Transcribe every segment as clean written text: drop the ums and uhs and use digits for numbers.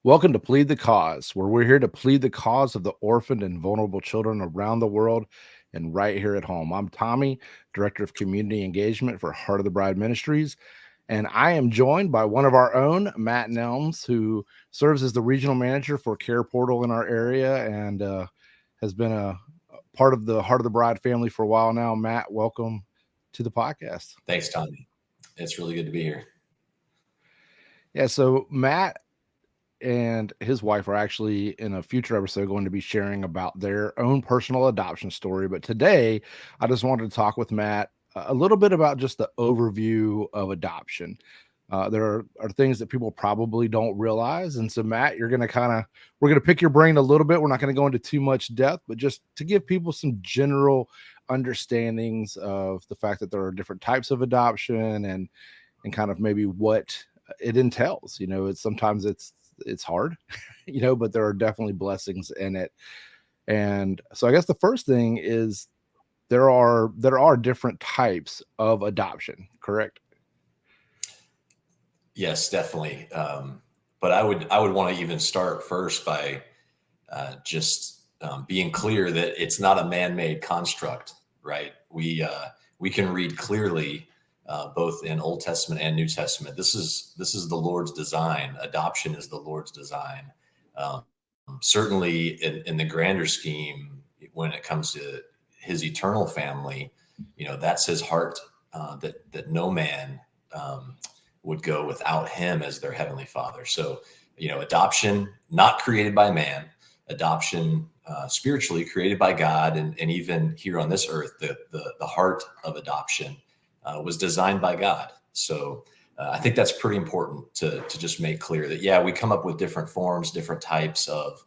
Welcome to Plead the Cause, where we're here to plead the cause of the orphaned and vulnerable children around the world and right here at home. I'm Tommy, Director of Community Engagement for Heart of the Bride Ministries, and I am joined by one of our own, Matt Nelms, who serves as the Regional Manager for Care Portal in our area and has been a part of the Heart of the Bride family for a while now. Matt, welcome to the podcast. Thanks, Tommy. It's really good to be here. Yeah, so Matt and his wife are actually in a future episode going to be sharing about their own personal adoption story. But today, I just wanted to talk with Matt a little bit about just the overview of adoption. There are things that people probably don't realize. And so, Matt, we're going to pick your brain a little bit. We're not going to go into too much depth, but just to give people some general understandings of the fact that there are different types of adoption and kind of maybe what it entails. Sometimes it's hard, but there are definitely blessings in it. And so I guess the first thing is there are different types of adoption, correct? Yes, definitely. But I would want to even start first by just being clear that it's not a man-made construct, right? We can read clearly both in Old Testament and New Testament. This is the Lord's design. Adoption is the Lord's design. Certainly, in the grander scheme, when it comes to His eternal family, that's His heart. That no man would go without Him as their heavenly Father. So, adoption not created by man, adoption spiritually created by God, and even here on this earth, the heart of adoption was designed by God. So I think that's pretty important to just make clear that, yeah, we come up with different forms, different types of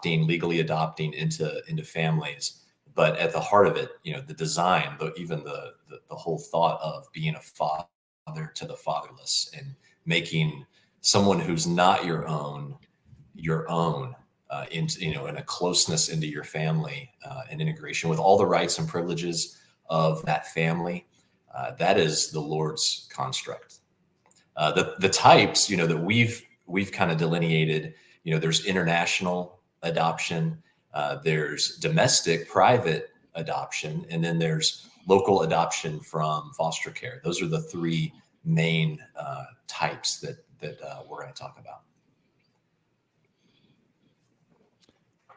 legally adopting into families. But at the heart of it, the design, the whole thought of being a father to the fatherless and making someone who's not your own, in a closeness into your family, and integration with all the rights and privileges of that family. That is the Lord's construct. The types, that we've kind of delineated. There's international adoption, there's domestic, private adoption, and then there's local adoption from foster care. Those are the three main types that we're going to talk about.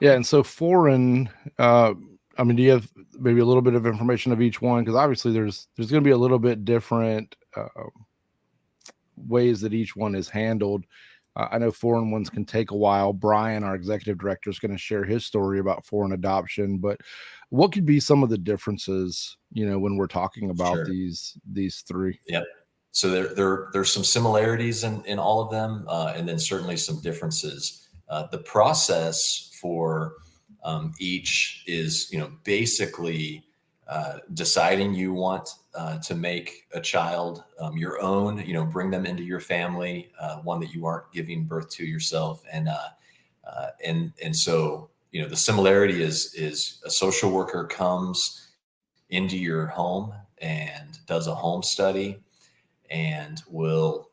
Yeah, and so foreign. Do you have maybe a little bit of information of each one? Because obviously there's going to be a little bit different ways that each one is handled. I know foreign ones can take a while. Brian, our executive director, is going to share his story about foreign adoption. But what could be some of the differences, when we're talking about Sure. these three? Yep. So there's some similarities in all of them, and then certainly some differences. The process for each is, basically deciding you want to make a child your own, bring them into your family, one that you aren't giving birth to yourself. And so, the similarity is a social worker comes into your home and does a home study and will,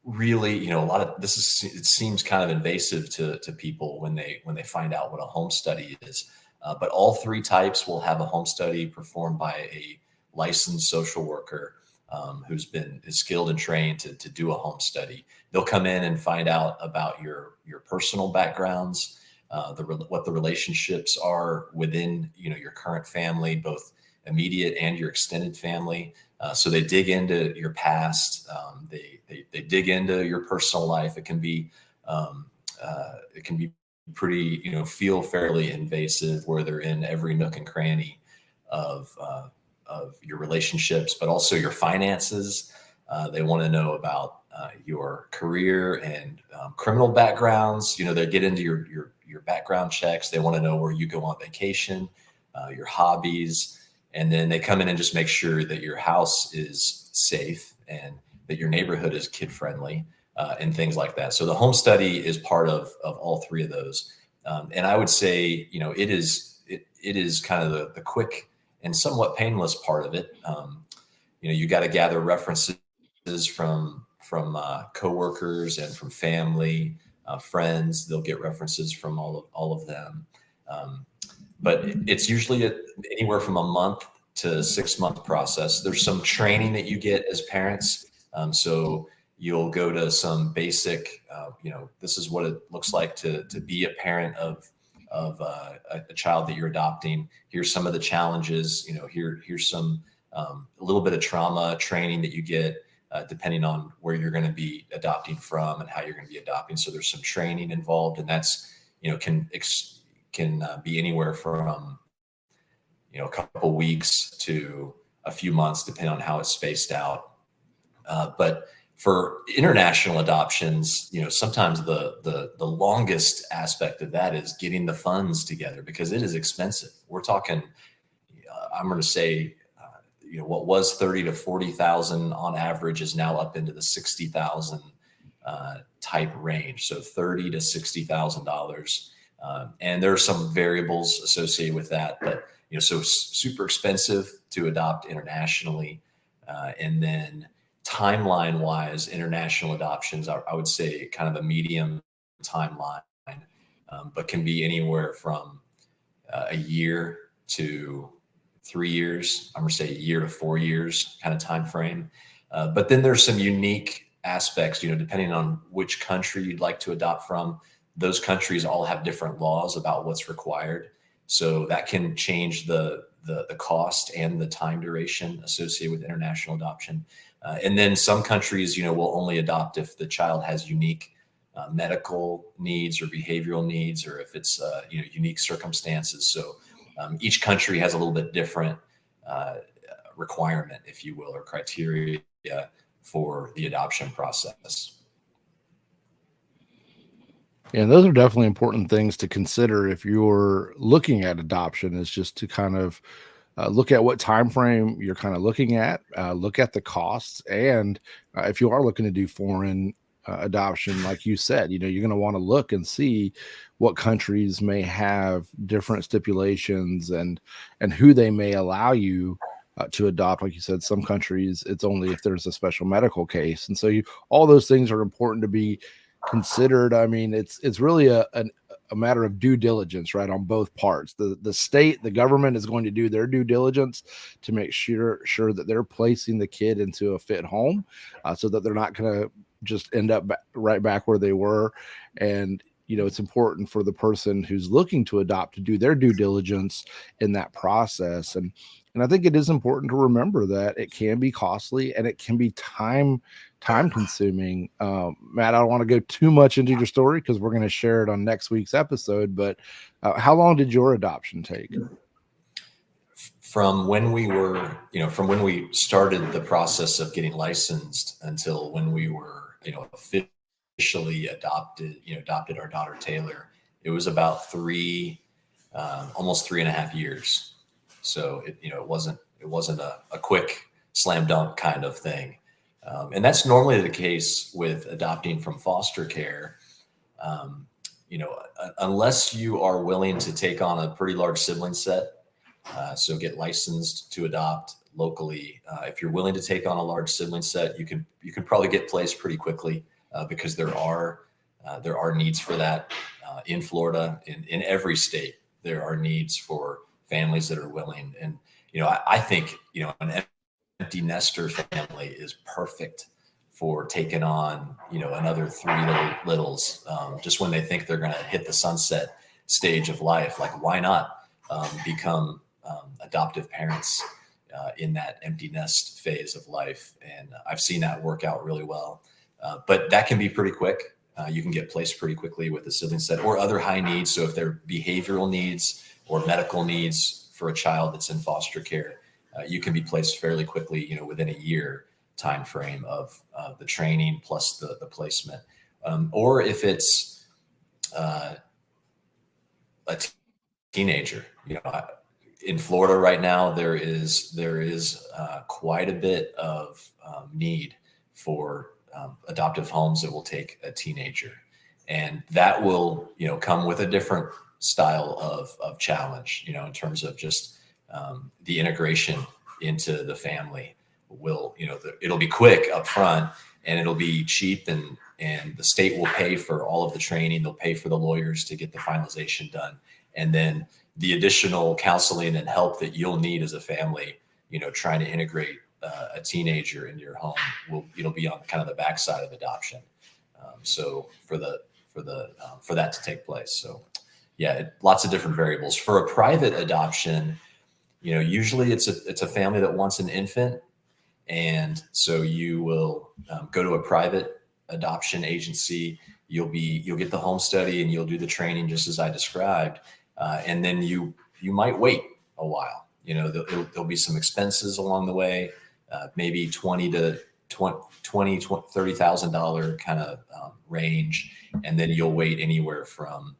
really, a lot of this it seems kind of invasive to people when they find out what a home study is. But all three types will have a home study performed by a licensed social worker who's been skilled and trained to do a home study. They'll come in and find out about your personal backgrounds, what the relationships are within your current family, both immediate and your extended family. So they dig into your past. They dig into your personal life. It can be pretty, feel fairly invasive, where they're in every nook and cranny of your relationships, but also your finances. They want to know about your career and criminal backgrounds. They get into your background checks. They want to know where you go on vacation, your hobbies. And then they come in and just make sure that your house is safe and that your neighborhood is kid friendly, and things like that. So the home study is part of all three of those. And I would say, it is kind of the quick and somewhat painless part of it. You got to gather references from coworkers and from family, friends. They'll get references from all of them. But it's usually anywhere from a month to 6 month process. There's some training that you get as parents. So you'll go to some basic, this is what it looks like to be a parent of a child that you're adopting. Here's some of the challenges. Here's some a little bit of trauma training that you get depending on where you're going to be adopting from and how you're going to be adopting. So there's some training involved, and that's can be anywhere from a couple weeks to a few months, depending on how it's spaced out. But for international adoptions, sometimes the longest aspect of that is getting the funds together, because it is expensive. We're talking, I'm going to say, what was 30 to 40,000 on average is now up into the 60,000 type range. So 30 to $60,000. And there are some variables associated with that, but so super expensive to adopt internationally. And then timeline wise, international adoptions, I would say kind of a medium timeline, but can be anywhere from a year to 3 years. I'm going to say a year to 4 years kind of time frame. But then there's some unique aspects, depending on which country you'd like to adopt from. Those countries all have different laws about what's required. So that can change the cost and the time duration associated with international adoption. And then some countries, will only adopt if the child has unique medical needs or behavioral needs, or if it's, unique circumstances. So each country has a little bit different requirement, if you will, or criteria for the adoption process. And those are definitely important things to consider if you're looking at adoption, is just to kind of look at what time frame you're kind of looking at, look at the costs, and if you are looking to do foreign adoption, like you said, you're going to want to look and see what countries may have different stipulations and who they may allow you to adopt. Like you said, some countries it's only if there's a special medical case, and so all those things are important to be considered. I mean, it's really a matter of due diligence, right, on both parts. The state, the government is going to do their due diligence to make sure that they're placing the kid into a fit home, so that they're not going to just end up right back where they were. And it's important for the person who's looking to adopt to do their due diligence in that process. And I think it is important to remember that it can be costly and it can be time consuming. Matt, I don't want to go too much into your story because we're going to share it on next week's episode, but how long did your adoption take? From when we were, from when we started the process of getting licensed until when we were, officially adopted our daughter Taylor, it was about almost 3.5 years. So it wasn't a quick slam dunk kind of thing. And that's normally the case with adopting from foster care. Unless you are willing to take on a pretty large sibling set, so get licensed to adopt locally. If you're willing to take on a large sibling set, you can probably get placed pretty quickly, because there are needs for that in Florida. In every state, there are needs for families that are willing. And I think an empty nester family is perfect for taking on another three littles, just when they think they're going to hit the sunset stage of life. Like, why not become adoptive parents in that empty nest phase of life? And I've seen that work out really well. But that can be pretty quick. You can get placed pretty quickly with a sibling set or other high needs. So if there are behavioral needs or medical needs for a child that's in foster care, you can be placed fairly quickly, within a year time frame of the training plus the placement. Or if it's a teenager, in Florida right now, there is quite a bit of need for adoptive homes that will take a teenager, and that will come with a different style of challenge, in terms of just the integration into the family. It'll be quick up front, and it'll be cheap and and the state will pay for all of the training. They'll pay for the lawyers to get the finalization done. And then the additional counseling and help that you'll need as a family, trying to integrate a teenager into your home it'll be on kind of the backside of adoption. So for that to take place. So yeah, lots of different variables. For a private adoption, usually it's a family that wants an infant. And so you will go to a private adoption agency. You'll get the home study and you'll do the training just as I described. And then you might wait a while. There'll be some expenses along the way, maybe $30,000 kind of range, and then you'll wait anywhere from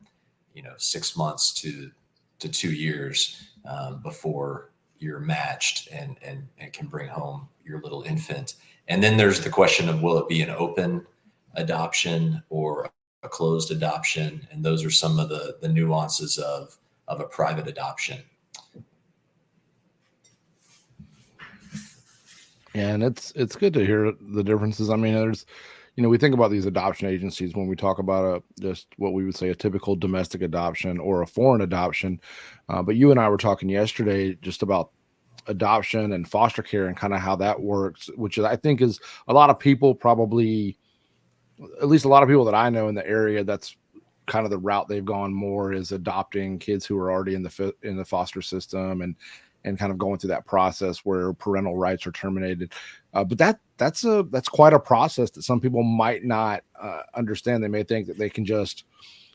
6 months to 2 years before you're matched and can bring home your little infant. And then there's the question of, will it be an open adoption or a closed adoption? And those are some of the nuances of a private adoption. And it's good to hear the differences. I mean, there's, we think about these adoption agencies when we talk about just what we would say a typical domestic adoption or a foreign adoption. But you and I were talking yesterday just about adoption and foster care and kind of how that works, which I think is a lot of people probably, at least a lot of people that I know in the area, that's kind of the route they've gone more, is adopting kids who are already in the foster system and kind of going through that process where parental rights are terminated. But that's quite a process that some people might not understand. They may think that they can just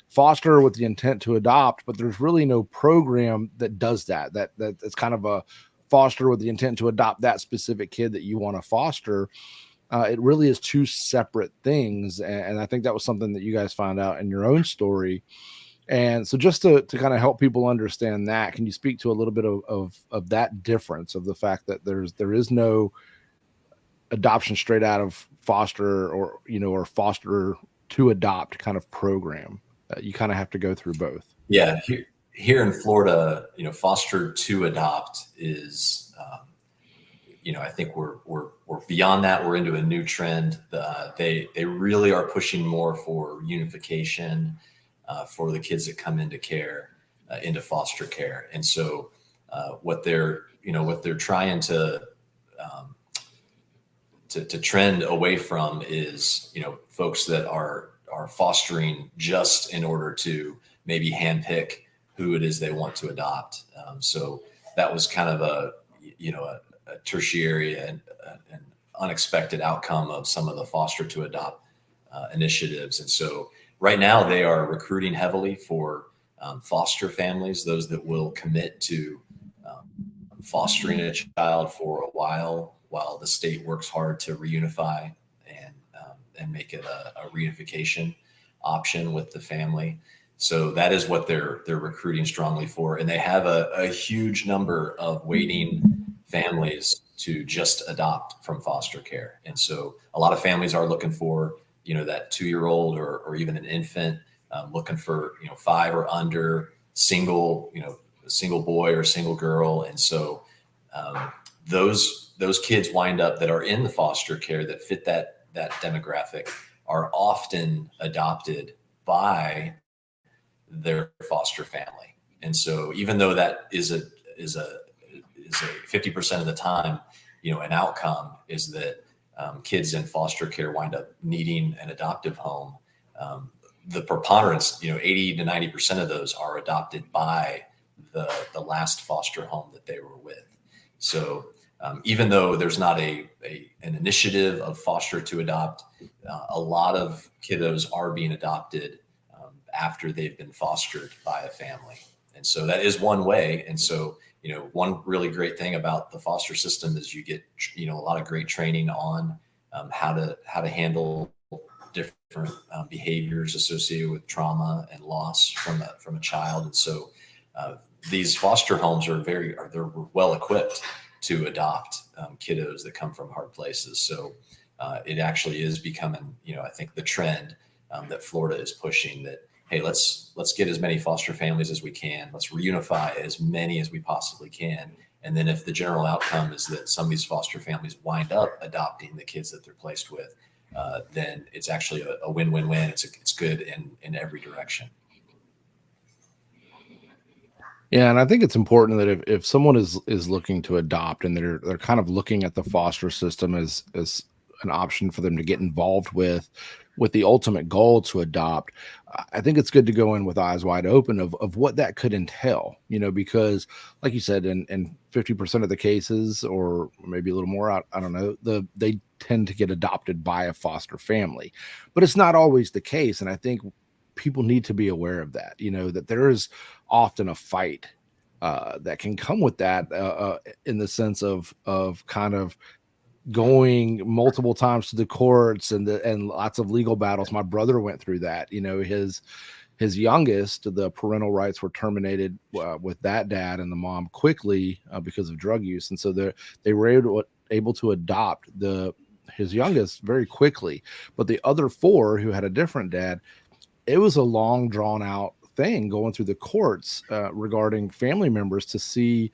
foster with the intent to adopt, but there's really no program that does that. It's kind of a foster with the intent to adopt that specific kid that you want to foster. It really is two separate things. And I think that was something that you guys found out in your own story. And so just to kind of help people understand that, can you speak to a little bit of that difference, of the fact that there is no adoption straight out of foster or foster to adopt kind of program? You kind of have to go through both. Yeah. Here in Florida, foster to adopt is, I think we're beyond that. We're into a new trend. They really are pushing more for unification for the kids that come into care, into foster care. And so what they're trying to trend away from is, folks that are fostering just in order to maybe handpick who it is they want to adopt. So that was kind of a tertiary and an unexpected outcome of some of the foster to adopt initiatives. And so right now they are recruiting heavily for foster families, those that will commit to fostering a child for a while the state works hard to reunify and make it a reunification option with the family. So that is what they're recruiting strongly for. And they have a huge number of waiting families to just adopt from foster care. And so a lot of families are looking for, that 2-year-old or even an infant, looking for, 5 or under, single boy or single girl. And so those kids wind up that are in the foster care that fit that demographic are often adopted by their foster family. And so even though that is a 50% of the time, an outcome is that kids in foster care wind up needing an adoptive home. The preponderance, 80 to 90% of those are adopted by the last foster home that they were with. So even though there's not an initiative of foster to adopt, a lot of kiddos are being adopted after they've been fostered by a family. And so that is one way. And so, one really great thing about the foster system is you get, a lot of great training on how to handle different behaviors associated with trauma and loss from a child. And so these foster homes they're well equipped to adopt kiddos that come from hard places. So it actually is becoming, I think the trend that Florida is pushing, that, hey, let's get as many foster families as we can. Let's reunify as many as we possibly can. And then if the general outcome is that some of these foster families wind up adopting the kids that they're placed with, then it's actually a win-win-win. It's good in every direction. Yeah, and I think it's important that if someone is looking to adopt and they're kind of looking at the foster system as an option for them to get involved with the ultimate goal to adopt, I think it's good to go in with eyes wide open of what that could entail, because like you said, in 50% of the cases, or maybe a little more, I don't know, they tend to get adopted by a foster family, but it's not always the case. And I think people need to be aware of that, that there is often a fight that can come with that, in the sense of kind of going multiple times to the courts and lots of legal battles. My brother went through that. His youngest, the parental rights were terminated with that dad and the mom quickly because of drug use, and so they were able to adopt his youngest very quickly. But the other four who had a different dad, it was a long drawn out thing going through the courts regarding family members to see,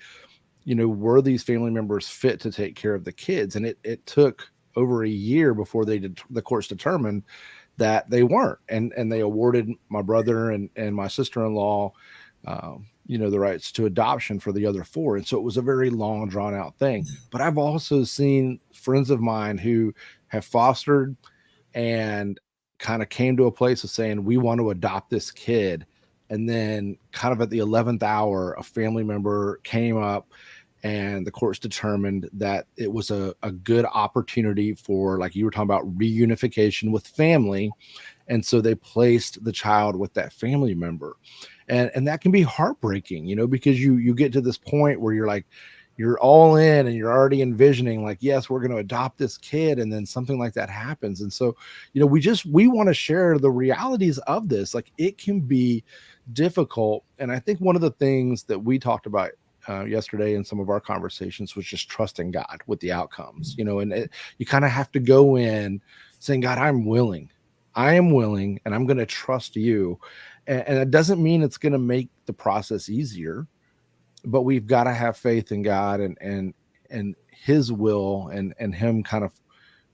were these family members fit to take care of the kids. And it took over a year before the courts determined that they weren't, and they awarded my brother and my sister-in-law the rights to adoption for the other four. And so it was a very long drawn out thing. But I've also seen friends of mine who have fostered and kind of came to a place of saying, we want to adopt this kid. And then kind of at the 11th hour, a family member came up and the courts determined that it was a good opportunity for, like you were talking about, reunification with family. And so they placed the child with that family member. And that can be heartbreaking, because you get to this point where you're like, you're all in and you're already envisioning, like, yes, we're going to adopt this kid, and then something like that happens. And so, we want to share the realities of this. Like, it can be difficult. And I think one of the things that we talked about yesterday in some of our conversations was just trusting God with the outcomes, and you kind of have to go in saying, God, I am willing, and I'm going to trust you. And it doesn't mean it's going to make the process easier, but we've got to have faith in God and his will, and him kind of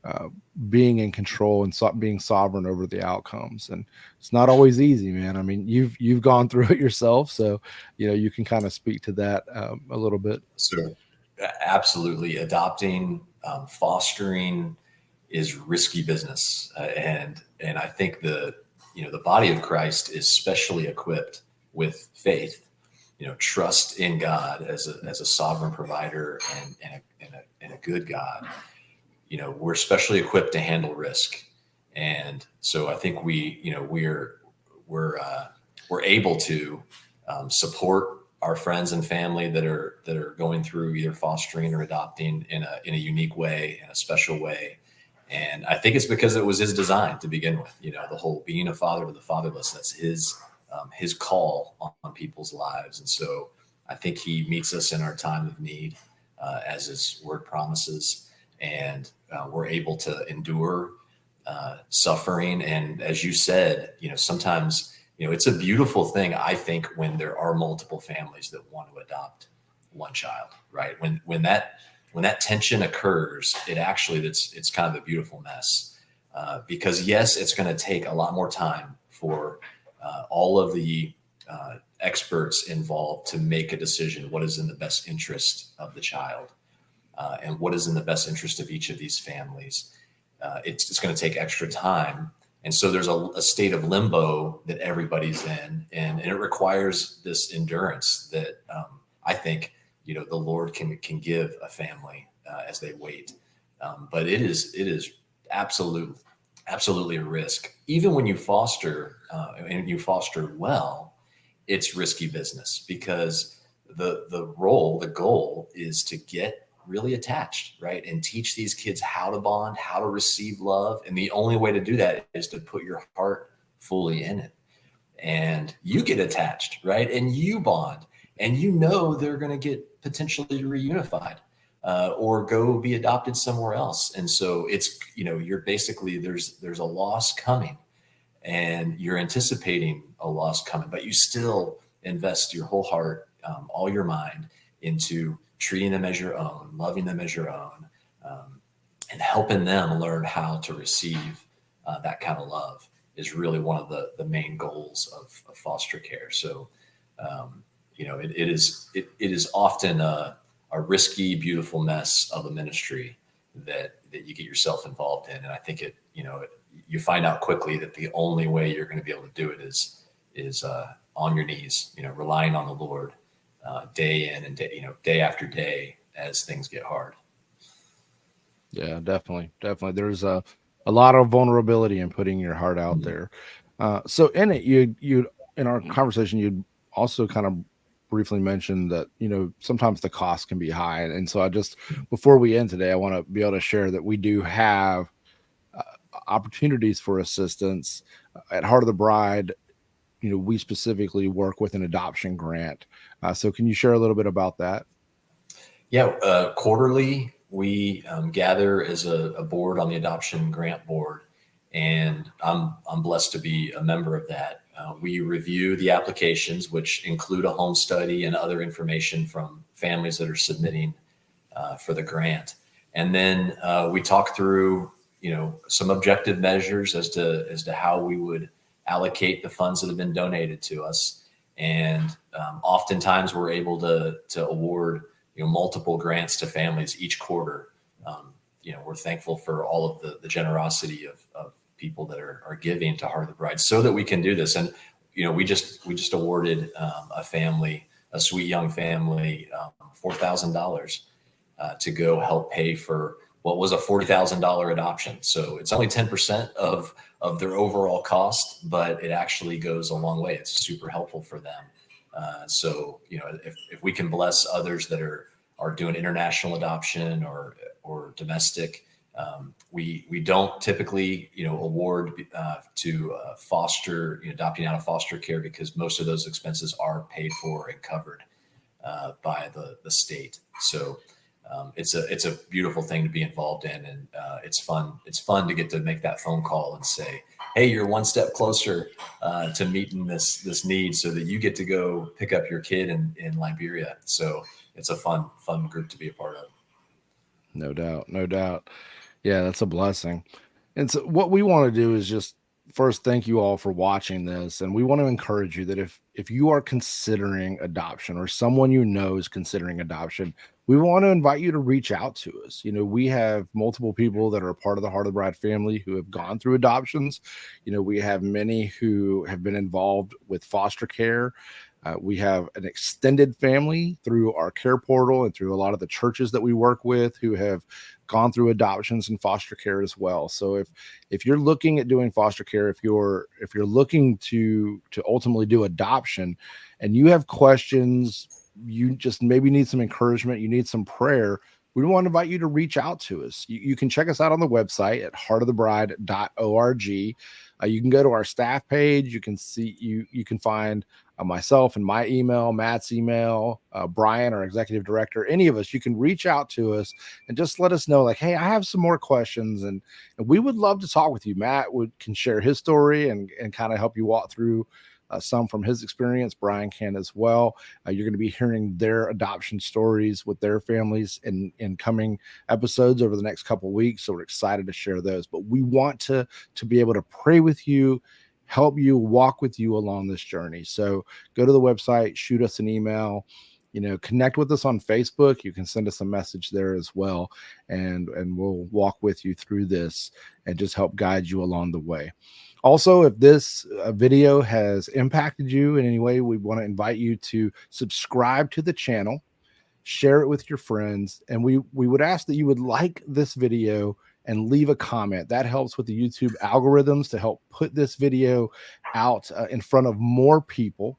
uh, being in control and being sovereign over the outcomes. And it's not always easy, man. I mean, you've gone through it yourself, so you can kind of speak to that a little bit. So, absolutely, adopting, fostering is risky business, and I think the body of Christ is specially equipped with faith, trust in God as a sovereign provider and a good God. We're specially equipped to handle risk, and so I think we're able to support our friends and family that are going through either fostering or adopting in a unique way, in a special way. And I think it's because it was his design to begin with. The whole being a father to the fatherless, that's his call on people's lives. And so I think he meets us in our time of need, as his word promises, and we're able to endure suffering. And as you said, sometimes, it's a beautiful thing, I think, when there are multiple families that want to adopt one child, right? When that tension occurs, it's kind of a beautiful mess, because yes, it's going to take a lot more time for all of the experts involved to make a decision what is in the best interest of the child, and what is in the best interest of each of these families. It's going to take extra time. And so there's a state of limbo that everybody's in, and it requires this endurance that I think the Lord can give a family as they wait. But it is absolutely a risk. Even when you foster and you foster well, it's risky business, because the goal is to get really attached, right? And teach these kids how to bond, how to receive love. And the only way to do that is to put your heart fully in it. And you get attached, right? And you bond, and they're going to get potentially reunified, or go be adopted somewhere else. And so it's, you're basically, there's a loss coming, and you're anticipating a loss coming, but you still invest your whole heart, all your mind into treating them as your own, loving them as your own, and helping them learn how to receive that kind of love is really one of the main goals of foster care. So, it is often a risky, beautiful mess of a ministry that you get yourself involved in. And I think you find out quickly that the only way you're going to be able to do it is on your knees, relying on the Lord day in and day after day as things get hard. Yeah, definitely, definitely. There's a lot of vulnerability in putting your heart out there. So in it, you in our conversation, you also kind of briefly mentioned that sometimes the cost can be high, and so I just before we end today, I want to be able to share that we do have uh, opportunities for assistance at Heart of the Bride. We specifically work with an adoption grant. So can you share a little bit about that? Yeah, quarterly we gather as a board on the adoption grant board, and I'm blessed to be a member of that. We review the applications, which include a home study and other information from families that are submitting for the grant, and then we talk through some objective measures as to how we would allocate the funds that have been donated to us, and oftentimes we're able to award multiple grants to families each quarter. We're thankful for all of the generosity of people that are giving to Heart of the Bride so that we can do this. And we just awarded a sweet young family, $4,000 to go help pay for what was a $40,000 adoption. So it's only 10% of their overall cost, but it actually goes a long way. It's super helpful for them. So if we can bless others that are doing international adoption or domestic, we don't typically award to foster adopting out of foster care, because most of those expenses are paid for and covered by the state. So it's a beautiful thing to be involved in, and it's fun. It's fun to get to make that phone call and say, "Hey, you're one step closer to meeting this need, so that you get to go pick up your kid in Liberia." So it's a fun group to be a part of. No doubt, no doubt. Yeah, that's a blessing. And so what we want to do is just first thank you all for watching this, and we want to encourage you that if you are considering adoption, or someone is considering adoption, we want to invite you to reach out to us. We have multiple people that are a part of the Heart of the Bride family who have gone through adoptions. We have many who have been involved with foster care. We have an extended family through our care portal and through a lot of the churches that we work with who have gone through adoptions and foster care as well. So if you're looking at doing foster care, if you're looking to ultimately do adoption, and you have questions, you just maybe need some encouragement, you need some prayer, we want to invite you to reach out to us. You can check us out on the website at heartofthebride.org. You can go to our staff page. You can see you can find myself and my email, Matt's email, Brian, our executive director, any of us. You can reach out to us and just let us know, like, hey, I have some more questions, and we would love to talk with you. Matt can share his story and kind of help you walk through some from his experience. Brian can as well. You're going to be hearing their adoption stories with their families in coming episodes over the next couple of weeks. So we're excited to share those. But we want to be able to pray with you, help you, walk with you along this journey. So go to the website, shoot us an email, connect with us on Facebook. You can send us a message there as well, and we'll walk with you through this and just help guide you along the way. Also, if this video has impacted you in any way, we want to invite you to subscribe to the channel, share it with your friends, and we would ask that you would like this video and leave a comment. That helps with the YouTube algorithms to help put this video out in front of more people.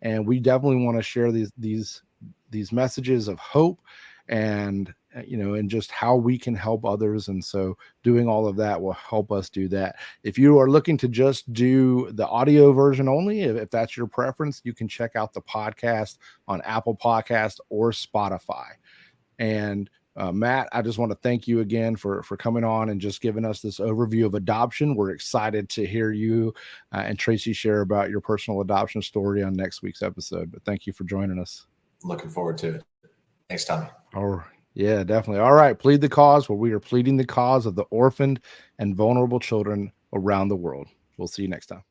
And we definitely want to share these messages of hope, and and just how we can help others. And so doing all of that will help us do that. If you are looking to just do the audio version only, if that's your preference, you can check out the podcast on Apple Podcast or Spotify. And Matt, I just want to thank you again for coming on and just giving us this overview of adoption. We're excited to hear you and Tracy share about your personal adoption story on next week's episode. But thank you for joining us. Looking forward to it. Thanks, Tommy. All right. Yeah, definitely. All right. Plead the cause, where we are pleading the cause of the orphaned and vulnerable children around the world. We'll see you next time.